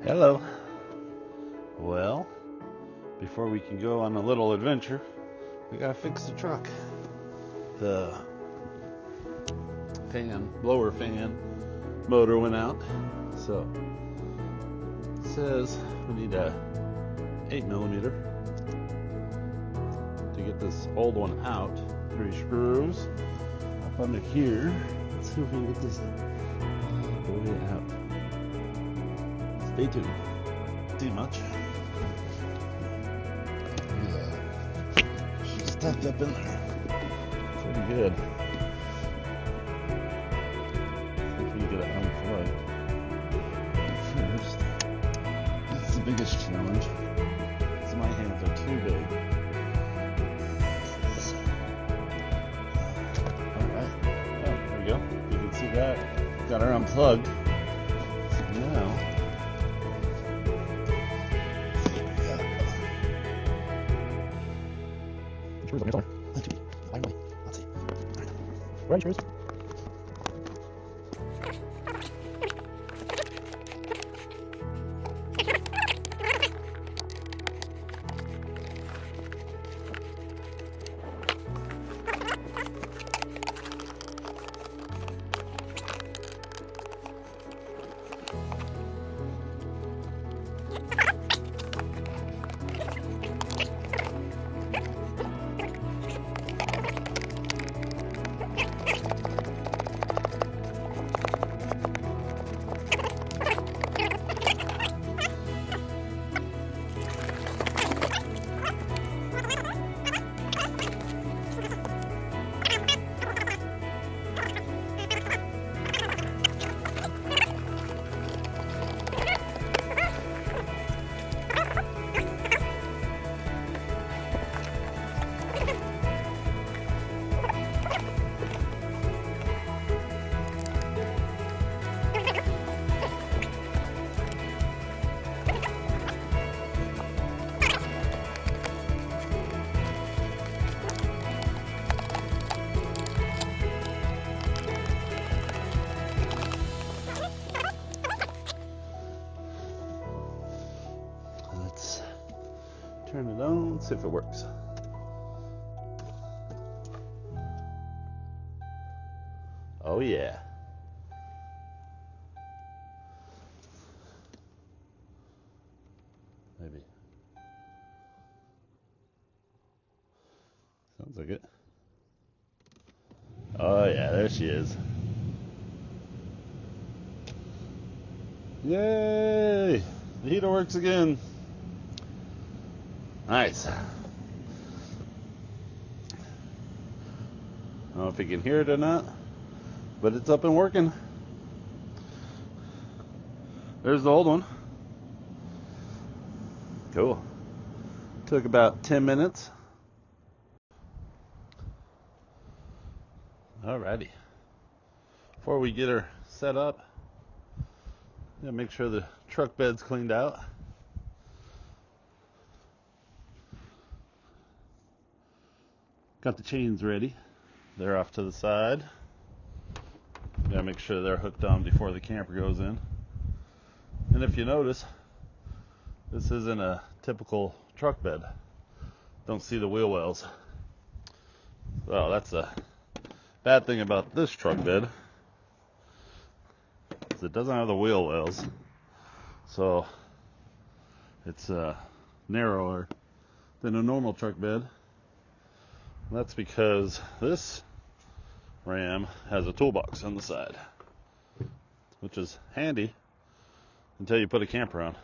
Hello. Well, before we can go on a little adventure, we gotta fix the truck. The blower fan motor went out, so it says we need a 8mm to get this old one out. 3 screws up under here. Let's see if we can get this way out. Stay tuned. Too much. Yeah, she's stuffed up in there. Pretty good. See if we can get it unplugged first. That's the biggest challenge. So my hands are too big. Alright. Oh, there we go. You can see that. Got her unplugged. So now screws on here somewhere. Find a way. Let's see. Where are your screws? Turn it on, see if it works. Oh yeah. Maybe. Sounds like it. Oh yeah, there she is. Yay! The heater works again. Nice. I don't know if you can hear it or not, but it's up and working. There's the old one. Cool. Took about 10 minutes. Alrighty. Before we get her set up, make sure the truck bed's cleaned out. Got the chains ready. They're off to the side. Gotta make sure they're hooked on before the camper goes in. And if you notice, this isn't a typical truck bed. Don't see the wheel wells. Well, that's a bad thing about this truck bed, is it doesn't have the wheel wells. So it's narrower than a normal truck bed. That's because this Ram has a toolbox on the side, which is handy until you put a camper on.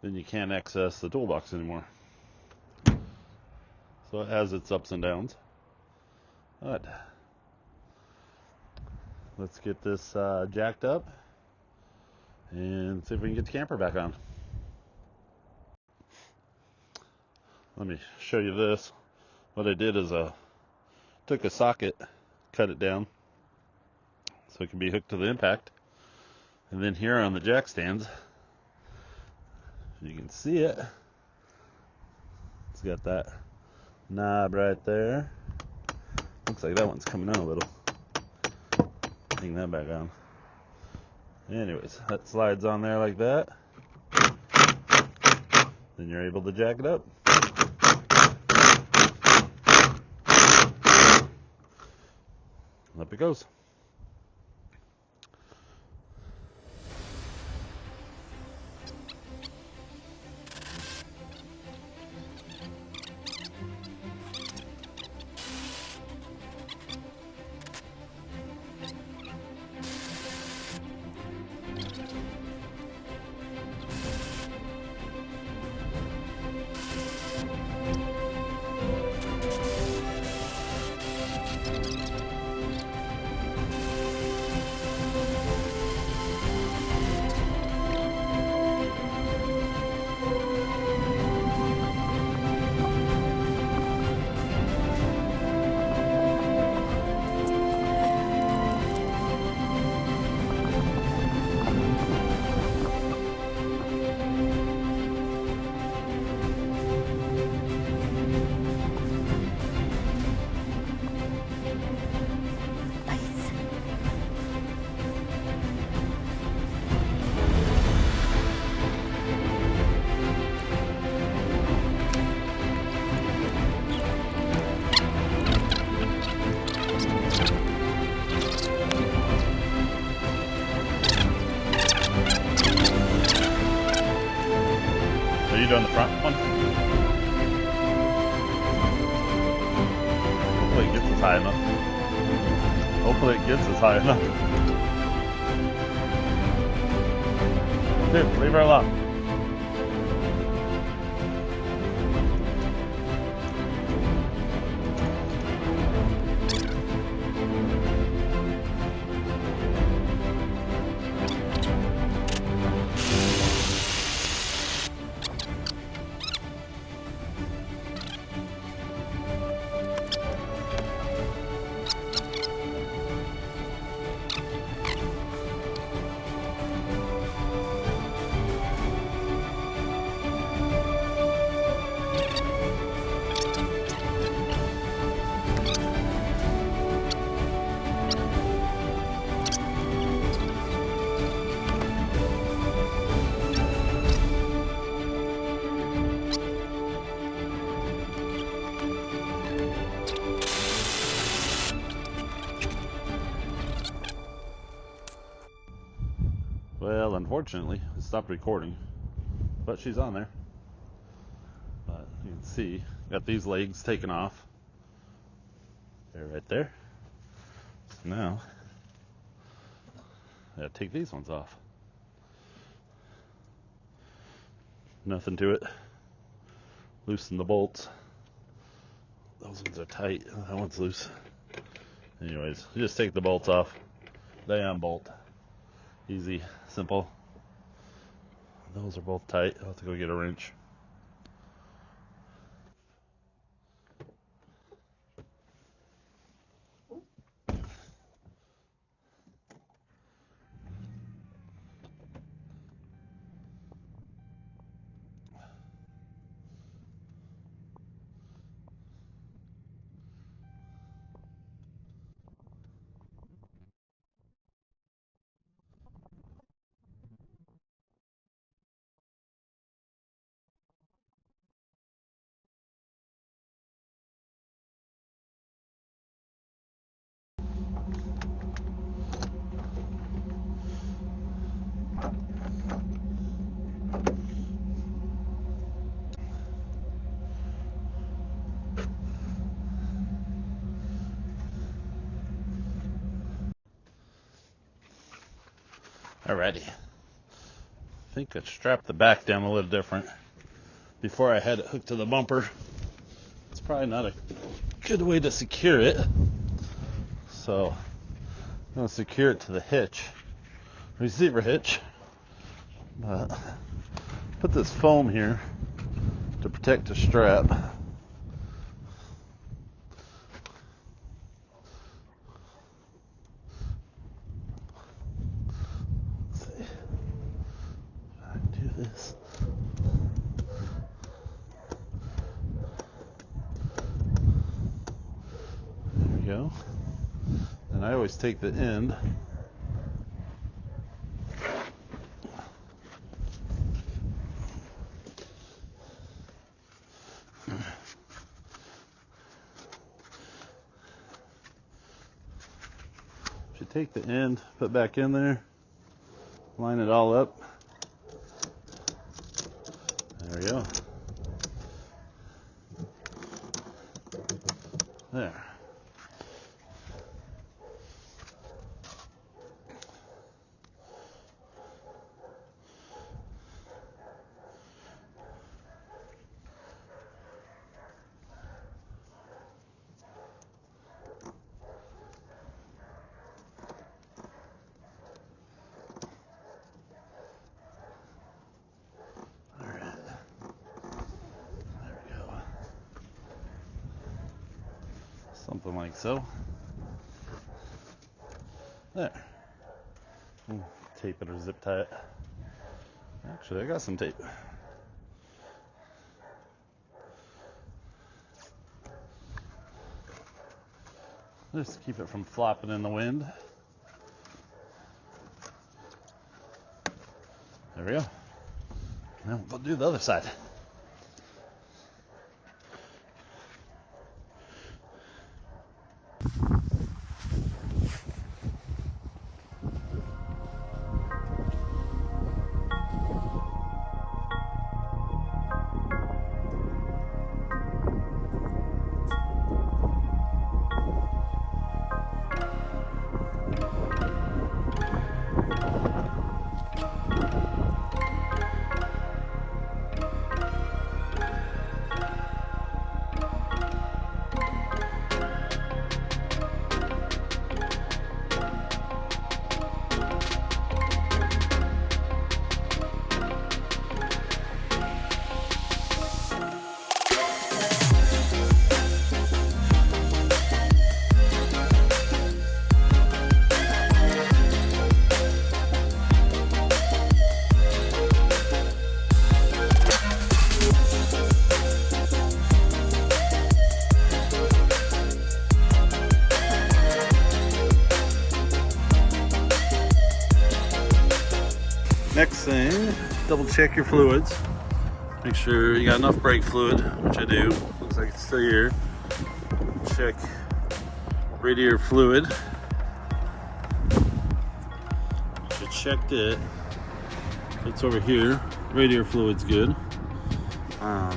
Then you can't access the toolbox anymore. So it has its ups and downs. But let's get this jacked up and see if we can get the camper back on. Let me show you this. What I did is took a socket, cut it down so it can be hooked to the impact, and then here on the jack stands, you can see it, it's got that knob right there. Looks like that one's coming out a little. Hang that back on. Anyways, that slides on there like that. Then you're able to jack it up. Up it goes. Are you doing the front one? Hopefully it gets us high enough. Hopefully it gets us high enough. Dude, leave her alone. Well, unfortunately, it stopped recording, but she's on there. But you can see, got these legs taken off. They're right there. So now, I gotta take these ones off. Nothing to it. Loosen the bolts. Those ones are tight. That one's loose. Anyways, you just take the bolts off. They unbolt. Easy, simple. Those are both tight. I'll have to go get a wrench. Alrighty. I think I strapped the back down a little different before I had it hooked to the bumper. It's probably not a good way to secure it. So I'm going to secure it to the hitch, receiver hitch. But put this foam here to protect the strap. This. There we go. And I always take the end take the end, put back in there, line it all up. There we go. There. Something like so. There. Tape it or zip tie it. Actually, I got some tape. Just keep it from flopping in the wind. There we go. Now we'll do the other side. Next thing, double check your fluids. Make sure you got enough brake fluid, which I do. Looks like it's still here. Check radiator fluid. I checked it. It's over here. Radiator fluid's good. I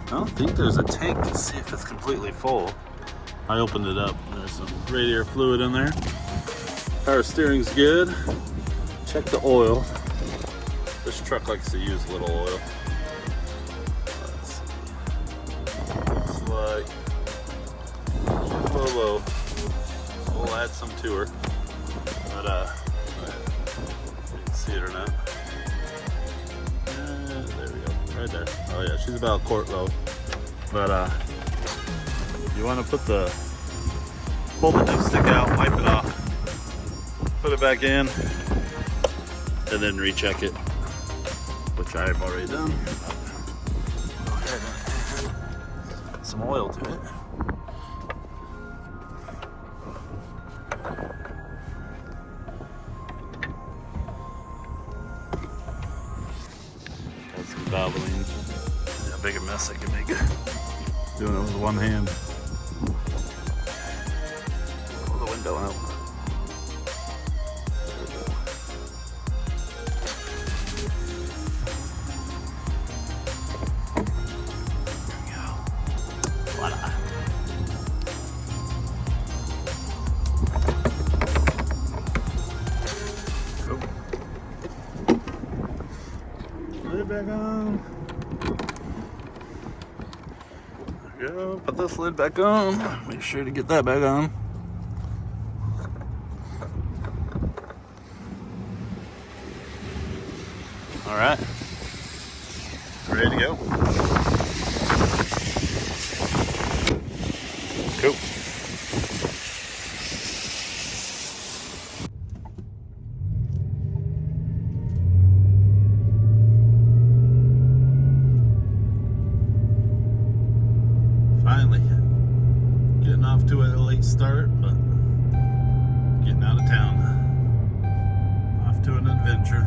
don't think there's a tank to see if it's completely full. I opened it up. There's some radiator fluid in there. Power steering's good. Check the oil. This truck likes to use a little oil. Let's see. Looks like she's a little low. We'll add some to her. But you can see it or not. There we go. Right there. Oh yeah, she's about a quart low. But you want to pull the dipstick out, wipe it off, put it back in, and then recheck it, which I've already done. Go ahead and add some oil to it. Got some Valvoline. See how big a mess I can make it. Doing it with one hand. Pull the window out. Lid back on. There we go. Put this lid back on. Make sure to get that back on. All right. Ready to go. Cool. Finally, getting off to a late start, but getting out of town. Off to an adventure.